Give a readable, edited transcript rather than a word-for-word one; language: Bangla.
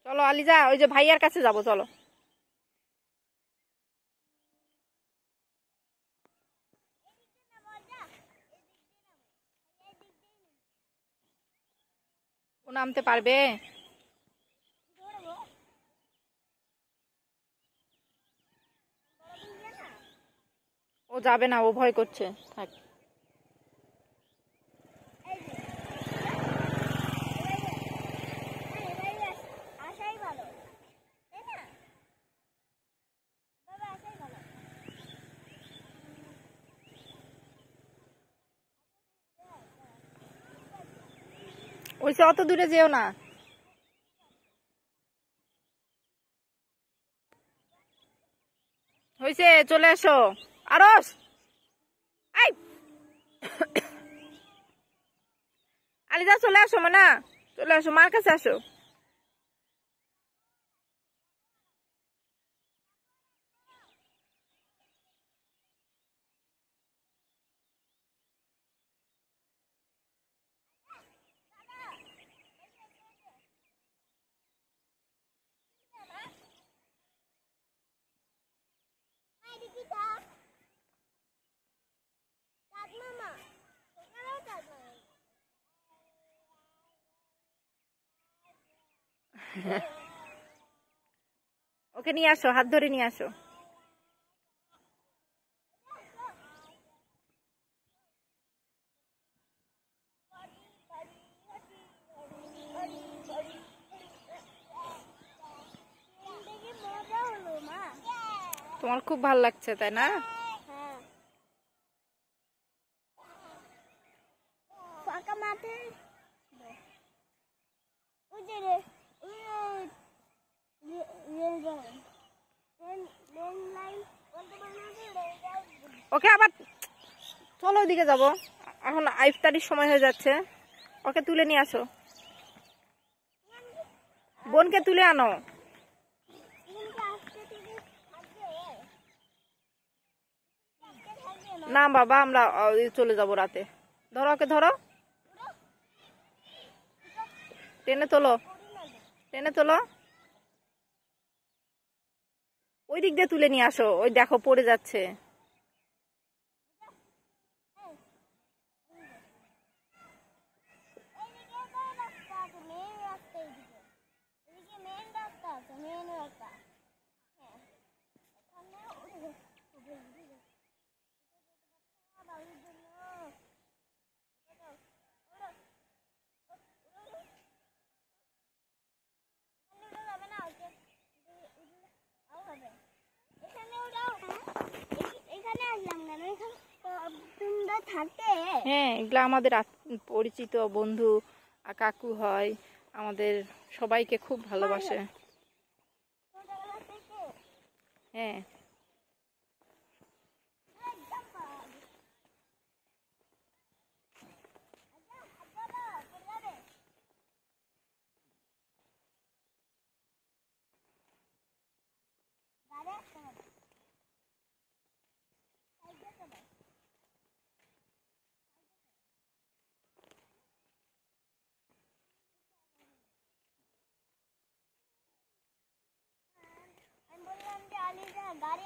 চলো আলিজা, ওই যে ভাইয়ার কাছে যাবো, চলো। ও নামতে পারবে? ও যাবে না, ও ভয় করছে, থাক। ওইসে অত দূরে যেও না। হয়েছে, চলে আসো। আরস, আই আলিজা চলে আসো, মানা চলে আসো, মার কাছে আসো। ওকে নিয়ে আসো, হাত ধরে নিয়ে আসো। তোমার খুব ভালো লাগছে তাই না? ওকে আবার চলো, ওইদিকে যাবো, এখন ইফতারির সময় হয়ে যাচ্ছে। ওকে তুলে নিয়ে আসো, বোনকে তুলে আনো। না বাবা, আমরা চলে যাব রাতে। ধরো ওকে, ধরো, টেনে তোলো, টেনে তোলো। ওই দিক দিয়ে তুলে নিয়ে আসো, ওই দেখো পড়ে যাচ্ছে। হ্যাঁ, এগুলা আমাদের পরিচিত বন্ধু কাকু হয়, আমাদের সবাইকে খুব ভালোবাসে। হ্যাঁ, গাড়ি